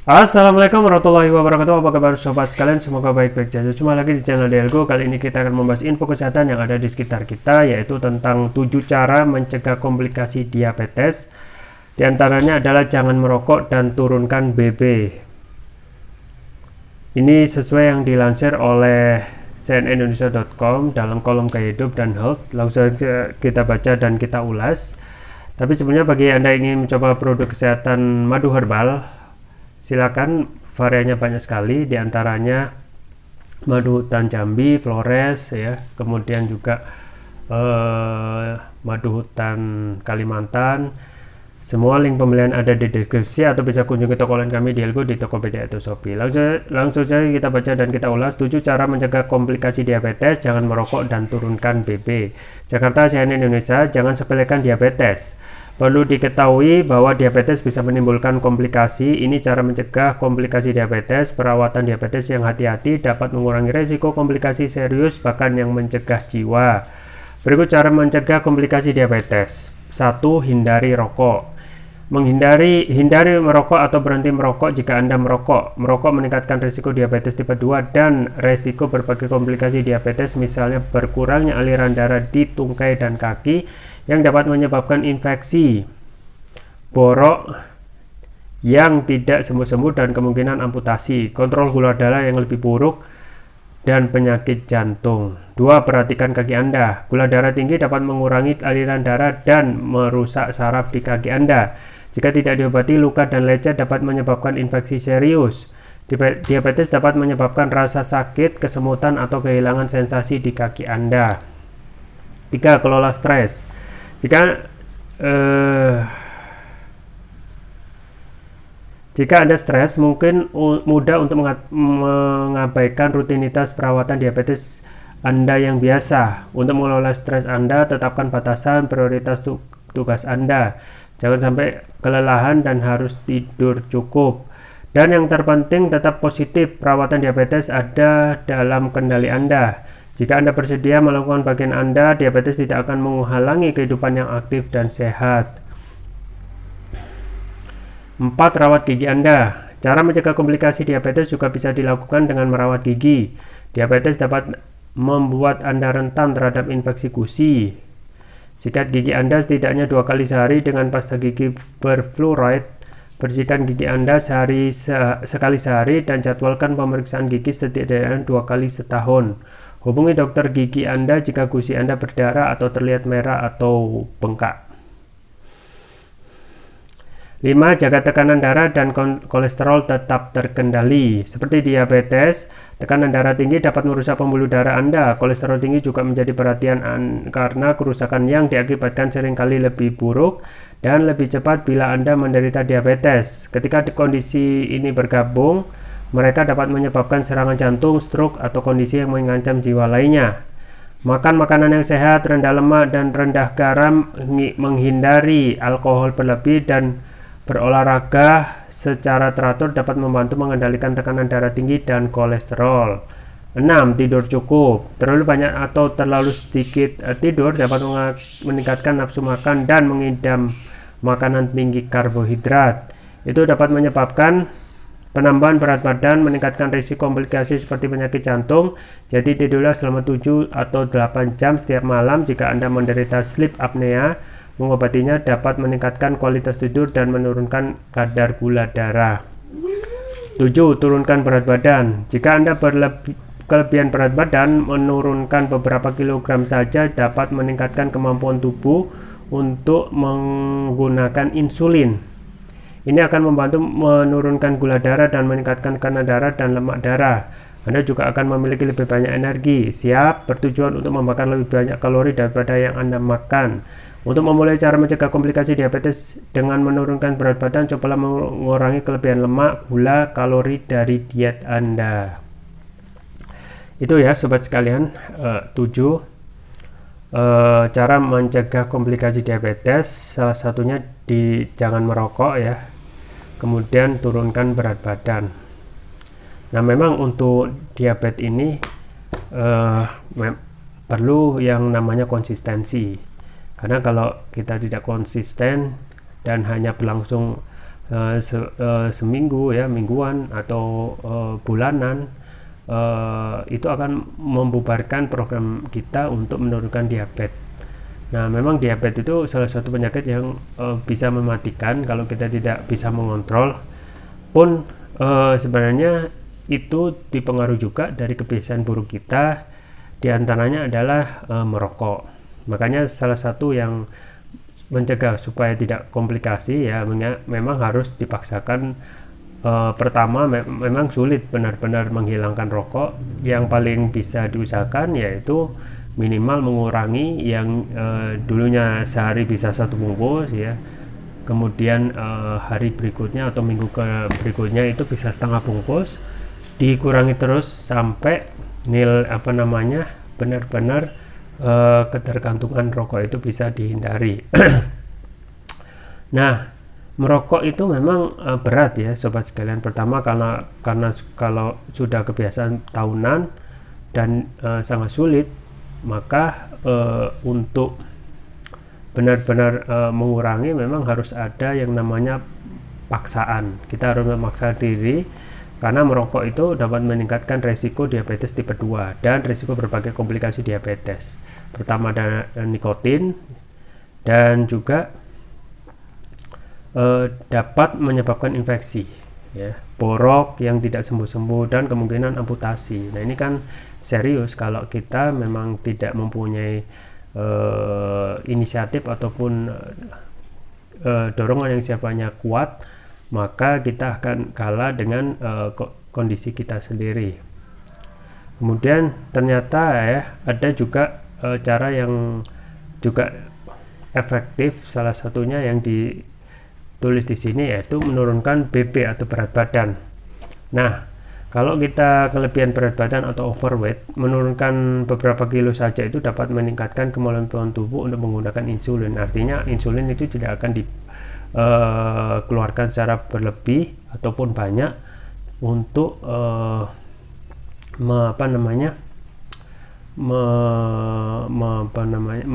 Assalamualaikum warahmatullahi wabarakatuh. Apa kabar sobat sekalian? Semoga baik-baik saja. Cuma lagi di channel Delgo. Kali ini kita akan membahas info kesehatan yang ada di sekitar kita, yaitu tentang 7 cara mencegah komplikasi diabetes. Di antaranya adalah jangan merokok dan turunkan BB. Ini sesuai yang dilansir oleh cnnindonesia.com dalam kolom gaya hidup dan health. Langsung saja kita baca dan kita ulas. Tapi sebenarnya bagi Anda yang ingin mencoba produk kesehatan madu herbal, silakan, variannya banyak sekali, diantaranya madu hutan Jambi, Flores, ya, kemudian juga madu hutan Kalimantan. Semua link pembelian ada di deskripsi atau bisa kunjungi toko online kami di Elgo, di Tokopedia atau Shopee. Langsung saja kita baca dan kita ulas 7 cara mencegah komplikasi diabetes, jangan merokok dan turunkan BB. Jakarta, CNN Indonesia, jangan sepelekan diabetes. Perlu diketahui bahwa diabetes bisa menimbulkan komplikasi. Ini cara mencegah komplikasi diabetes. Perawatan diabetes yang hati-hati dapat mengurangi resiko komplikasi serius, bahkan yang mencegah jiwa. Berikut cara mencegah komplikasi diabetes. 1. Hindari rokok. Hindari merokok atau berhenti merokok jika Anda merokok. Merokok meningkatkan risiko diabetes tipe 2 dan risiko berbagai komplikasi diabetes, misalnya berkurangnya aliran darah di tungkai dan kaki yang dapat menyebabkan infeksi, borok yang tidak sembuh-sembuh dan kemungkinan amputasi, kontrol gula darah yang lebih buruk, dan penyakit jantung. 2. Perhatikan kaki Anda. Gula darah tinggi dapat mengurangi aliran darah dan merusak saraf di kaki Anda. Jika tidak diobati, luka dan lecet dapat menyebabkan infeksi serius. Diabetes dapat menyebabkan rasa sakit, kesemutan, atau kehilangan sensasi di kaki Anda. 3. Kelola stres. Jika Anda stres, mungkin mudah untuk mengabaikan rutinitas perawatan diabetes Anda yang biasa. Untuk mengelola stres Anda, tetapkan batasan prioritas tugas Anda. Jangan sampai kelelahan dan harus tidur cukup. Dan yang terpenting, tetap positif. Perawatan diabetes ada dalam kendali Anda. Jika Anda bersedia melakukan bagian Anda, diabetes tidak akan menghalangi kehidupan yang aktif dan sehat. 4. Rawat gigi Anda. Cara mencegah komplikasi diabetes juga bisa dilakukan dengan merawat gigi. Diabetes dapat membuat Anda rentan terhadap infeksi gusi. Sikat gigi Anda setidaknya 2 kali sehari dengan pasta gigi berfluoride. Bersihkan gigi Anda sekali sehari dan jadwalkan pemeriksaan gigi setidaknya 2 kali setahun. Hubungi dokter gigi Anda jika gusi Anda berdarah atau terlihat merah atau bengkak. 5. Jaga tekanan darah dan kolesterol tetap terkendali. Seperti diabetes, tekanan darah tinggi dapat merusak pembuluh darah Anda. Kolesterol tinggi juga menjadi perhatian karena kerusakan yang diakibatkan seringkali lebih buruk dan lebih cepat bila Anda menderita diabetes. Ketika kondisi ini bergabung, mereka dapat menyebabkan serangan jantung, stroke, atau kondisi yang mengancam jiwa lainnya. Makan makanan yang sehat, rendah lemak, dan rendah garam, menghindari alkohol berlebih, dan berolahraga secara teratur dapat membantu mengendalikan tekanan darah tinggi dan kolesterol. 6. Tidur cukup. Terlalu banyak atau terlalu sedikit tidur dapat meningkatkan nafsu makan dan mengidam makanan tinggi karbohidrat. Itu dapat menyebabkan penambahan berat badan, meningkatkan risiko komplikasi seperti penyakit jantung. Jadi tidurlah selama 7 atau 8 jam setiap malam. Jika Anda menderita sleep apnea, mengobatinya dapat meningkatkan kualitas tidur dan menurunkan kadar gula darah. 7. Turunkan berat badan. Jika Anda kelebihan berat badan, menurunkan beberapa kilogram saja dapat meningkatkan kemampuan tubuh untuk menggunakan insulin. Ini akan membantu menurunkan gula darah dan meningkatkan tekanan darah dan lemak darah. Anda juga akan memiliki lebih banyak energi. Siap, bertujuan untuk membakar lebih banyak kalori daripada yang Anda makan. Untuk memulai cara mencegah komplikasi diabetes dengan menurunkan berat badan, cobalah mengurangi kelebihan lemak, gula, kalori dari diet Anda. Itu ya sobat sekalian, 7 cara mencegah komplikasi diabetes. Salah satunya jangan merokok ya. Kemudian turunkan berat badan. Nah, memang untuk diabetes ini perlu yang namanya konsistensi. Karena kalau kita tidak konsisten dan hanya berlangsung seminggu ya, mingguan atau bulanan, itu akan membubarkan program kita untuk menurunkan diabetes. Nah, memang diabetes itu salah satu penyakit yang bisa mematikan kalau kita tidak bisa mengontrol. Pun sebenarnya itu dipengaruhi juga dari kebiasaan buruk kita, diantaranya adalah merokok. Makanya salah satu yang mencegah supaya tidak komplikasi ya memang harus dipaksakan. Pertama memang sulit benar-benar menghilangkan rokok. Yang paling bisa diusahakan yaitu minimal mengurangi yang dulunya sehari bisa 1 bungkus ya, kemudian hari berikutnya atau minggu berikutnya itu bisa setengah bungkus, dikurangi terus sampai benar-benar ketergantungan rokok itu bisa dihindari. Nah, merokok itu memang berat ya sobat sekalian. Pertama karena kalau sudah kebiasaan tahunan dan sangat sulit, maka untuk benar-benar mengurangi memang harus ada yang namanya paksaan. Kita harus memaksa diri karena merokok itu dapat meningkatkan resiko diabetes tipe 2 dan resiko berbagai komplikasi diabetes. Pertama ada nikotin, dan juga dapat menyebabkan infeksi ya, borok yang tidak sembuh-sembuh, dan kemungkinan amputasi. Nah, ini kan serius kalau kita memang tidak mempunyai inisiatif ataupun dorongan yang sifatnya kuat, maka kita akan kalah dengan kondisi kita sendiri. Kemudian ternyata ya ada juga cara yang juga efektif, salah satunya yang ditulis di sini yaitu menurunkan BB atau berat badan. Nah, kalau kita kelebihan berat badan atau overweight, menurunkan beberapa kilo saja itu dapat meningkatkan kemampuan tubuh untuk menggunakan insulin. Artinya insulin itu tidak akan dikeluarkan secara berlebih ataupun banyak untuk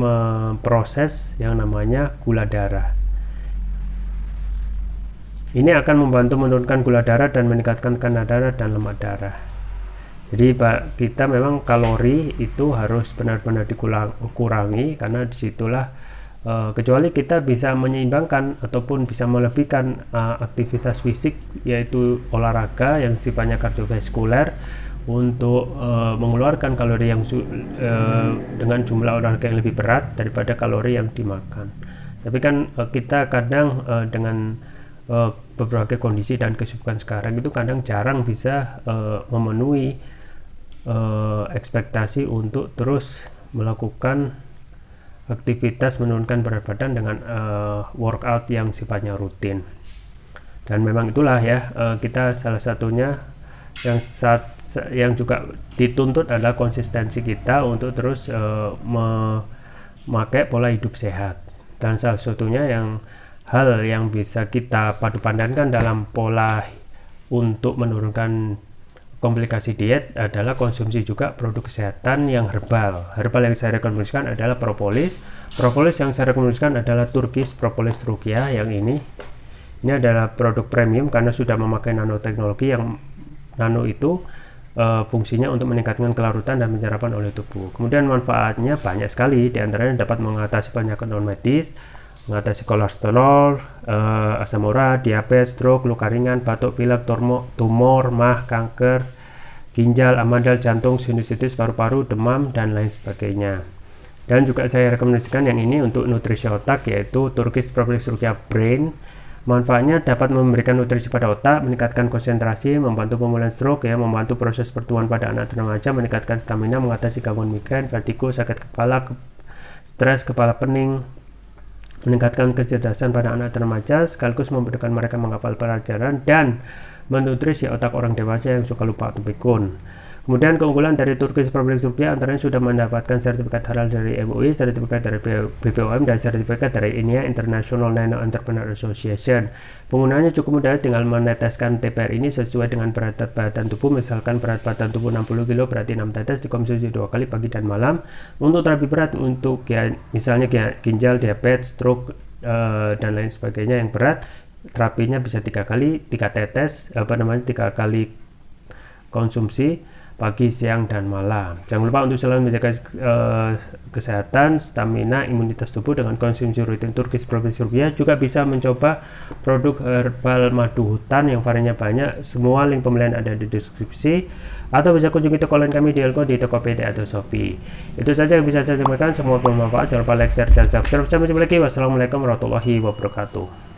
memproses yang namanya gula darah. Ini akan membantu menurunkan gula darah dan meningkatkan tekanan darah dan lemak darah. Jadi kita memang kalori itu harus benar-benar dikurangi, karena disitulah kecuali kita bisa menyeimbangkan ataupun bisa melebihkan aktivitas fisik, yaitu olahraga yang sifatnya kardiovaskuler untuk mengeluarkan kalori yang dengan jumlah olahraga yang lebih berat daripada kalori yang dimakan. Tapi kan kita kadang dengan beberapa kondisi dan kesibukan sekarang itu kadang jarang bisa memenuhi ekspektasi untuk terus melakukan aktivitas menurunkan berat badan dengan workout yang sifatnya rutin. Dan memang itulah ya, kita salah satunya yang juga dituntut adalah konsistensi kita untuk terus memakai pola hidup sehat. Dan salah satunya hal yang bisa kita padupadankan dalam pola untuk menurunkan komplikasi diet adalah konsumsi juga produk kesehatan yang herbal. Herbal yang saya rekomendasikan adalah propolis. Propolis yang saya rekomendasikan adalah Turkish Propolis Rukia yang ini. Ini adalah produk premium karena sudah memakai nanoteknologi, yang nano itu fungsinya untuk meningkatkan kelarutan dan penyerapan oleh tubuh. Kemudian manfaatnya banyak sekali, diantaranya dapat mengatasi penyakit non medis, mengatasi kolesterol, asam urat, diabetes, stroke, luka ringan, batuk pilek, tumor, mah, kanker, ginjal, amandel, jantung, sinusitis, paru-paru, demam, dan lain sebagainya. Dan juga saya rekomendasikan yang ini untuk nutrisi otak, yaitu Turkish Propolis Rukia Brain. Manfaatnya dapat memberikan nutrisi pada otak, meningkatkan konsentrasi, membantu pemulihan stroke, ya, membantu proses pertumbuhan pada anak remaja, meningkatkan stamina, mengatasi gangguan migrain, vertigo, sakit kepala, stres, kepala pening, meningkatkan kecerdasan pada anak remaja, sekaligus memudahkan mereka menghafal pelajaran dan menutrisi otak orang dewasa yang suka lupa atau pikun. Kemudian keunggulan dari Turkish Propolis Rukia antaranya sudah mendapatkan sertifikat halal dari MUI, sertifikat dari BPOM, dan sertifikat dari INIA International Nano Entrepreneur Association. Penggunaannya cukup mudah, tinggal meneteskan TPR ini sesuai dengan berat badan tubuh. Misalkan berat badan tubuh 60 kg, berarti 6 tetes dikonsumsi 2 kali pagi dan malam. Untuk terapi berat, untuk misalnya ginjal, diabetes, stroke, dan lain sebagainya yang berat, terapinya bisa 3 tetes, 3 kali konsumsi pagi, siang, dan malam. Jangan lupa untuk selalu menjaga kesehatan, stamina, imunitas tubuh dengan konsumsi rutin Turkish Prophecy Rupiah. Juga bisa mencoba produk herbal madu hutan yang variannya banyak. Semua link pembelian ada di deskripsi, atau bisa kunjungi toko lain kami di Elko, di Tokopedia atau Shopee. Itu saja yang bisa saya sampaikan. Semua bermanfaat. Jangan lupa like, share, dan subscribe. Sampai jumpa lagi. Wassalamualaikum warahmatullahi wabarakatuh.